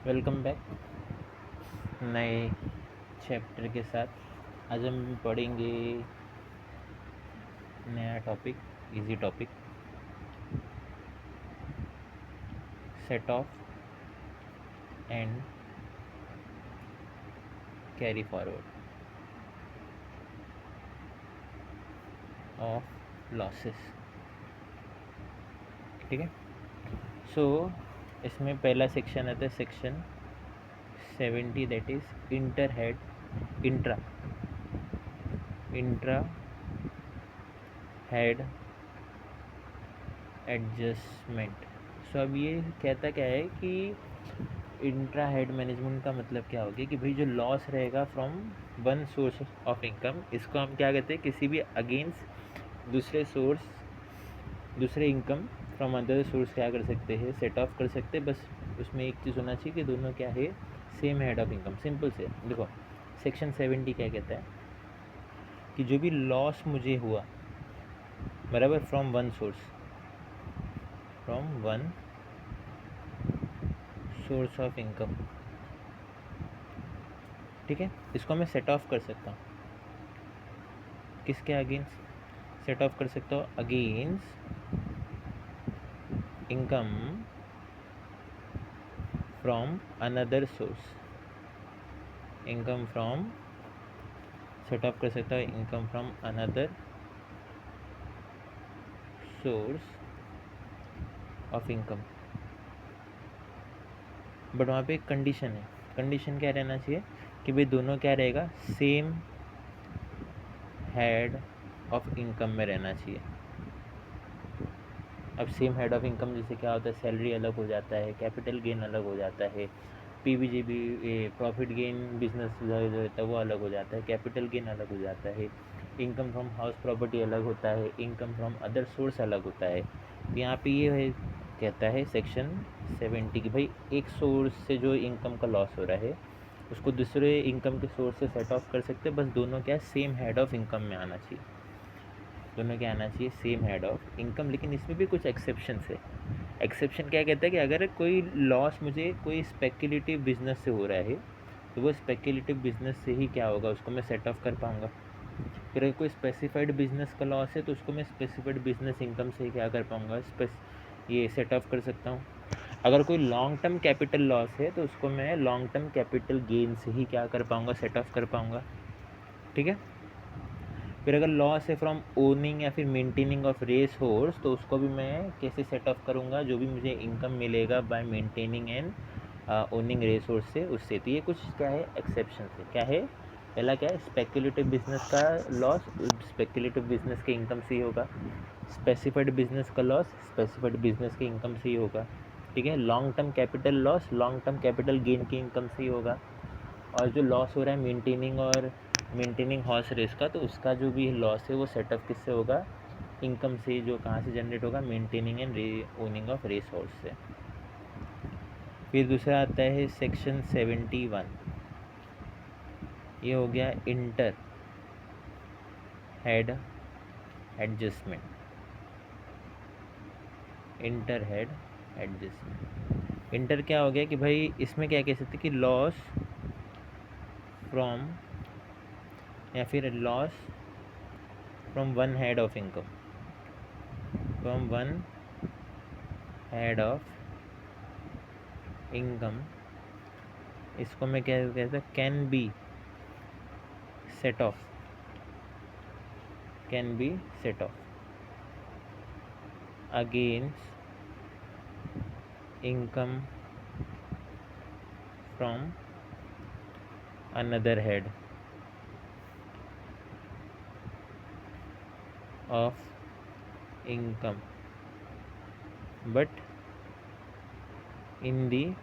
Welcome back नए chapter के साथ। आज हम पढ़ेंगे नया topic, easy topic, set off and carry forward of losses. ठीक है, सो इसमें पहला सेक्शन आता है section 70, that is intra head adjustment. So अब ये कहता क्या है कि इंट्रा हेड मैनेजमेंट का मतलब क्या हो गया कि भाई जो लॉस रहेगा from one source of income, इसको हम क्या कहते हैं, किसी भी अगेंस्ट दूसरे इनकम फ्रॉम अदर सोर्स क्या कर सकते हैं, सेट ऑफ कर सकते हैं। बस उसमें एक चीज़ होना चाहिए कि दोनों क्या है, same head of income. Simple से देखो, सेक्शन 70 क्या कहता है कि जो भी लॉस मुझे हुआ बराबर from one source of income, ठीक है, इसको मैं सेट ऑफ कर सकता हूँ। किसके अगेंस्ट सेट ऑफ कर सकता हूँ? Against income from another source. Income from set off कर सकता हूँ income from another source of income. But वहाँ पे एक कंडीशन है। कंडीशन क्या रहना चाहिए कि भाई दोनों क्या रहेगा, सेम हेड ऑफ इनकम में रहना चाहिए। अब सेम हेड ऑफ इनकम जैसे क्या होता है, सैलरी अलग हो जाता है, कैपिटल गेन अलग हो जाता है, पीवीजीबी प्रॉफिट गेन बिजनेस जो रहता है वो अलग हो जाता है, कैपिटल गेन अलग हो जाता है, इनकम फ्रॉम हाउस प्रॉपर्टी अलग होता है, इनकम फ्रॉम अदर सोर्स अलग होता है। तो यहाँ पे ये है, कहता है सेक्शन 70 कि भाई एक सोर्स से जो इनकम का लॉस हो रहा है उसको दूसरे इनकम के सोर्स से सेट ऑफ कर सकते हैं। बस दोनों क्या सेम हेड ऑफ इनकम में आना चाहिए, दोनों क्या आना चाहिए, सेम हेड ऑफ इनकम। लेकिन इसमें भी कुछ एक्सेप्शंस है। एक्सेप्शन क्या कहता है कि अगर कोई लॉस मुझे कोई स्पेक्युलेटिव बिजनेस से हो रहा है तो वो स्पेक्युलेटिव बिजनेस से ही क्या होगा, उसको मैं सेट ऑफ कर पाऊँगा। फिर अगर कोई स्पेसिफाइड बिजनेस का लॉस है तो उसको मैं स्पेसिफाइड बिजनेस इनकम से ही क्या कर पाऊँगा, ये सेट ऑफ कर सकता हूँ। अगर कोई लॉन्ग टर्म कैपिटल लॉस है तो उसको मैं लॉन्ग टर्म कैपिटल गेन से ही क्या कर पाऊँगा, सेट ऑफ कर पाऊँगा। ठीक है, फिर अगर लॉस है फ्रॉम ओनिंग या फिर मेंटेनिंग ऑफ रेस हॉर्स तो उसको भी मैं कैसे सेट ऑफ करूँगा, जो भी मुझे इनकम मिलेगा by maintaining and owning race horse से, उससे। तो ये कुछ क्या है, एक्सेप्शन है। क्या है, पहला क्या है, स्पेक्युलेटिव बिजनेस का लॉस स्पेक्युलेटिव बिजनेस के इनकम से ही होगा, स्पेसिफाइड बिजनेस का लॉस स्पेसिफाइड बिजनेस के इनकम से ही होगा। ठीक है, long term capital loss long term capital gain की इनकम से ही होगा। और जो लॉस हो रहा है मेंटेनिंग हॉर्स रेस का, तो उसका जो भी लॉस है वो सेटअप किससे होगा, इनकम से, जो कहाँ से जनरेट होगा, maintaining and owning of race horse से। फिर दूसरा आता है सेक्शन 71, ये हो गया inter head adjustment. Inter head adjustment, inter क्या हो गया कि भाई इसमें क्या कह सकते कि लॉस फ्रॉम या फिर loss from one head of income, from one head of income, इसको मैं क्या कहता हूँ, can be set of against income from another head of income but in the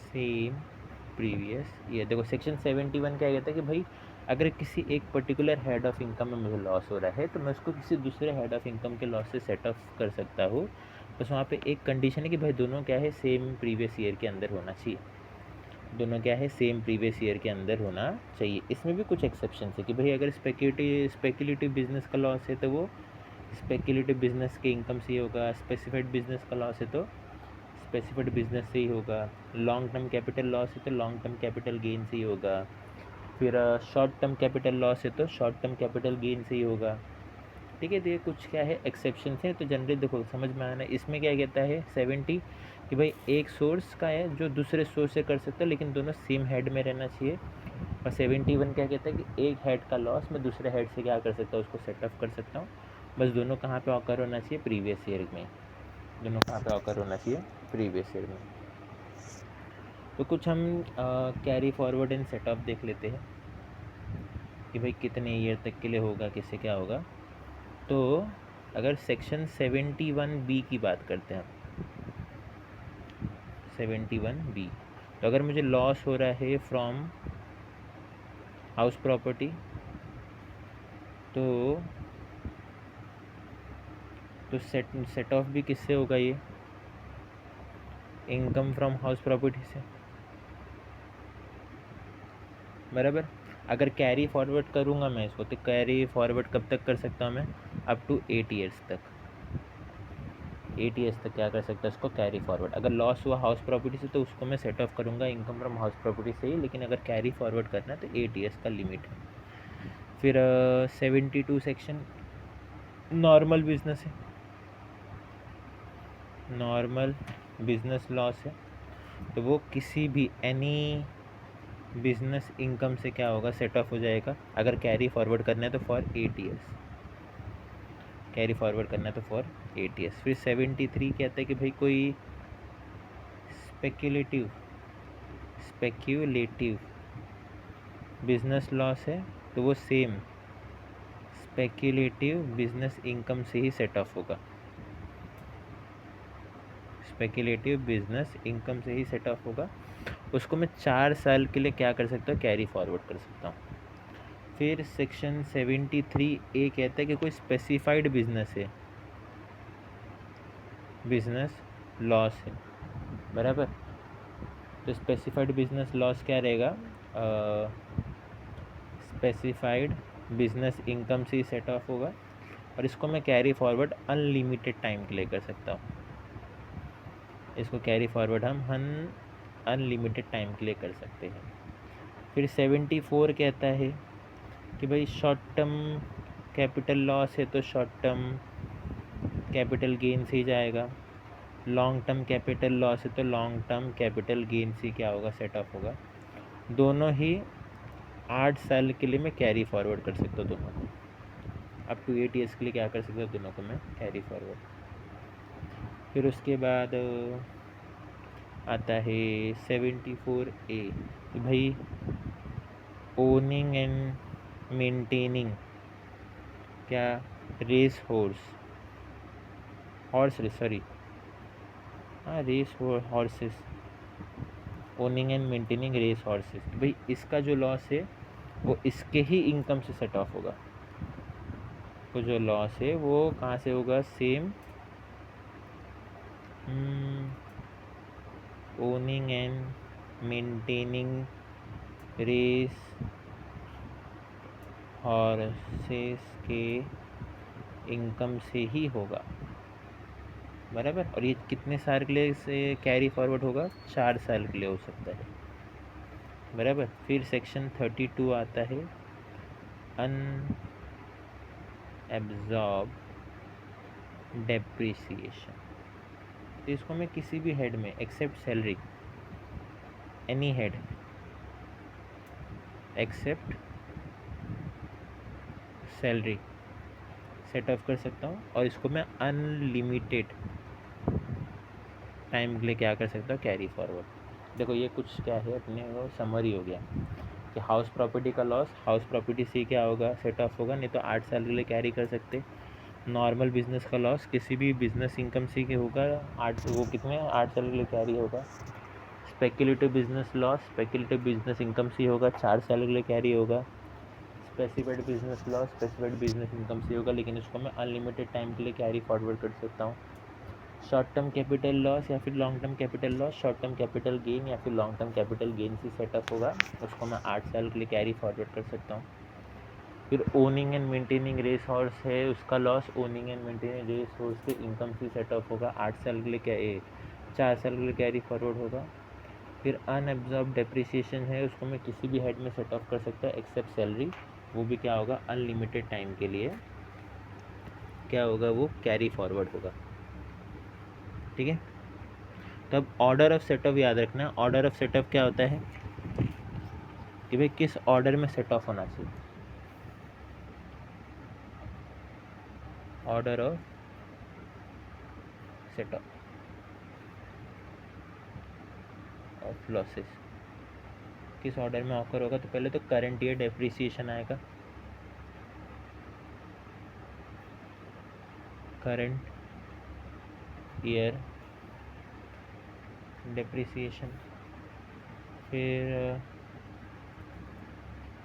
same previous year. देखो सेक्शन 71 क्या कहता है कि भाई अगर किसी एक पर्टिकुलर हेड ऑफ इनकम में मुझे लॉस हो रहा है तो मैं उसको किसी दूसरे हेड ऑफ इनकम के लॉस से सेट ऑफ कर सकता हूँ। बस वहाँ पे एक कंडीशन है कि भाई दोनों क्या है, सेम प्रीवियस ईयर के अंदर होना चाहिए। दोनों क्या है, सेम प्रीवियस ईयर के अंदर होना चाहिए। इसमें भी कुछ एक्सेप्शन है कि भाई अगर स्पेक्युलेटिव बिजनेस का लॉस है तो वो स्पेक्युलेटिव बिजनेस के इनकम से ही होगा, स्पेसिफाइड बिजनेस का लॉस है तो स्पेसिफाइड बिजनेस से ही होगा। लॉन्ग टर्म कैपिटल लॉस है तो लॉन्ग टर्म कैपिटल गेन से ही होगा। फिर शॉर्ट टर्म कैपिटल लॉस है तो शॉर्ट टर्म कैपिटल गेन से ही होगा। ठीक है, तो ये कुछ क्या है एक्सेप्शन है। तो जनरली देखो समझ में आना, इसमें क्या कहता है 70 कि भाई एक सोर्स का है जो दूसरे सोर्स से कर सकते हो लेकिन दोनों सेम हेड में रहना चाहिए। और 71 क्या कहता है कि एक हेड का लॉस मैं दूसरे हेड से क्या कर सकता हूँ, उसको सेट ऑफ कर सकता हूँ। बस दोनों कहाँ पे ऑकर होना चाहिए, प्रीवियस ईयर में। दोनों कहाँ पे ऑकर होना चाहिए, प्रीवियस ईयर में। तो कुछ हम carry forward and set of देख लेते हैं कि भाई कितने ईयर तक के लिए होगा, किससे क्या होगा। तो अगर सेक्शन 71B की बात करते हैं हम, 71B, तो अगर मुझे लॉस हो रहा है फ्रॉम हाउस प्रॉपर्टी तो सेट ऑफ भी किससे होगा, ये इनकम फ्रॉम हाउस प्रॉपर्टी से, बराबर। अगर कैरी फॉरवर्ड करूँगा मैं इसको, तो कैरी फॉरवर्ड कब तक कर सकता हूँ मैं, अप टू 8 ईयर्स तक। 8 ईयर्स तक क्या कर सकता है इसको, कैरी फॉरवर्ड। अगर लॉस हुआ हाउस प्रॉपर्टी से तो उसको मैं सेट ऑफ करूँगा इनकम फ्रॉम हाउस प्रॉपर्टी से ही, लेकिन अगर कैरी फॉरवर्ड करना है तो 8 ईयर्स का लिमिट है। फिर 72 सेक्शन नॉर्मल बिजनेस है, नॉर्मल बिजनेस लॉस है, तो वो किसी भी एनी बिजनेस इनकम से क्या होगा, सेट ऑफ हो जाएगा। अगर कैरी फॉरवर्ड करना है तो फॉर 8 ईयर्स, कैरी फॉरवर्ड करना है तो फॉर 8 ईयर्स। फिर 73 कहता है कि भाई कोई स्पेक्यूलेटिव बिजनेस लॉस है तो वो सेम स्पेक्यूलेटिव बिजनेस इनकम से ही सेट ऑफ होगा, स्पेक्यूलेटिव बिजनेस इनकम से ही सेट ऑफ होगा। उसको मैं 4 साल के लिए क्या कर सकता हूँ, कैरी फॉरवर्ड कर सकता हूँ। फिर सेक्शन 73A कहता है कि कोई स्पेसिफाइड बिजनेस है, बिजनेस लॉस है, बराबर। तो स्पेसिफाइड बिजनेस लॉस क्या रहेगा, स्पेसिफाइड बिजनेस इनकम से ही सेट ऑफ होगा। और इसको मैं कैरी फॉरवर्ड अनलिमिटेड टाइम के लिए कर सकता हूँ, इसको कैरी फॉरवर्ड हम अनलिमिटेड टाइम के लिए कर सकते हैं। फिर 74 कहता है कि भाई शॉर्ट टर्म कैपिटल लॉस है तो शॉर्ट टर्म कैपिटल गेन से ही जाएगा। लॉन्ग टर्म कैपिटल लॉस है तो लॉन्ग टर्म कैपिटल गेन से क्या होगा, सेट ऑफ होगा। दोनों ही 8 साल के लिए मैं कैरी फॉरवर्ड कर सकता हूँ, दोनों को अप टू 8 ईयर्स के लिए क्या कर सकता हूँ, दोनों को मैं कैरी फॉरवर्ड। फिर उसके बाद आता है 74A, भाई ओनिंग एंड मेंटेनिंग क्या, race horses, owning and maintaining race horses. भाई इसका जो लॉस है वो इसके ही इनकम से सेट ऑफ होगा। तो जो लॉस है वो कहाँ से होगा, same owning and maintaining race horses के इनकम से ही होगा, बराबर। और ये कितने साल के लिए से कैरी फॉरवर्ड होगा, 4 साल के लिए हो सकता है, बराबर। फिर सेक्शन 32 आता है अनएब्जॉर्ब डेप्रिसिएशन। तो इसको मैं किसी भी हेड में except salary, any head except salary set off कर सकता हूँ। और इसको मैं अनलिमिटेड टाइम के लिए क्या कर सकता हूँ, कैरी फॉरवर्ड। देखो ये कुछ क्या है, अपने वो समरी हो गया कि हाउस प्रॉपर्टी का लॉस हाउस प्रॉपर्टी से क्या होगा, सेट ऑफ होगा, नहीं तो 8 साल के लिए कैरी कर सकते। नॉर्मल बिजनेस का लॉस किसी भी बिजनेस इनकम से के होगा, 8 साल के लिए कैरी होगा। Speculative business loss speculative business income से होगा, 4 साल के लिए कैरी होगा। Specified business loss specified business income से होगा, लेकिन इसको मैं अनलिमिटेड टाइम के लिए कैरी फॉरवर्ड कर सकता हूँ। शॉर्ट टर्म कैपिटल लॉस या फिर long term capital loss, short term capital gain या फिर लॉन्ग टर्म कैपिटल गेन से सेटअप होगा, उसको मैं 8 साल के लिए कैरी फॉरवर्ड कर सकता हूँ। फिर owning and maintaining race horse है, उसका loss owning and maintaining race horse के इनकम से सेटअप होगा, 8 साल के लिए क्या 4 साल के लिए कैरी फॉरवर्ड होगा। फिर अनएब्जॉर्ब डेप्रिसिएशन है, उसको मैं किसी भी हेड में सेट ऑफ कर सकता है एक्सेप्ट सैलरी, वो भी क्या होगा अनलिमिटेड टाइम के लिए क्या होगा वो कैरी फॉरवर्ड होगा। ठीक है, तब ऑर्डर ऑफ सेटअप याद रखना। ऑर्डर ऑफ सेटअप क्या होता है कि भाई किस ऑर्डर में सेट ऑफ होना चाहिए। Order of setup of losses किस ऑर्डर में ऑकर होगा। तो पहले तो करंट ईयर डेप्रिसिएशन आएगा, करंट ईयर डेप्रिसिएशन, फिर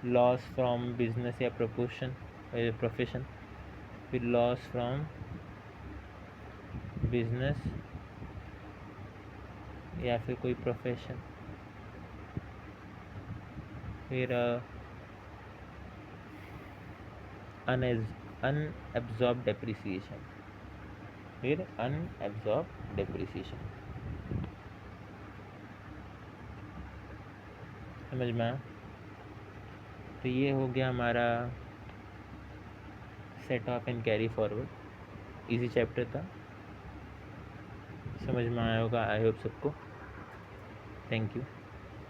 लॉस फ्रॉम बिजनेस या प्रोफेशन, फिर लॉस फ्रॉम बिजनेस या फिर कोई प्रोफेशन, फिर अनएब्जॉर्ब डेप्रिसिएशन, फिर अनएब्जॉर्ब डेप्रिसिएशन। समझ में आया? तो ये हो गया हमारा set off and carry forward, easy chapter था, समझ में आया होगा आई होप सबको। Thank you.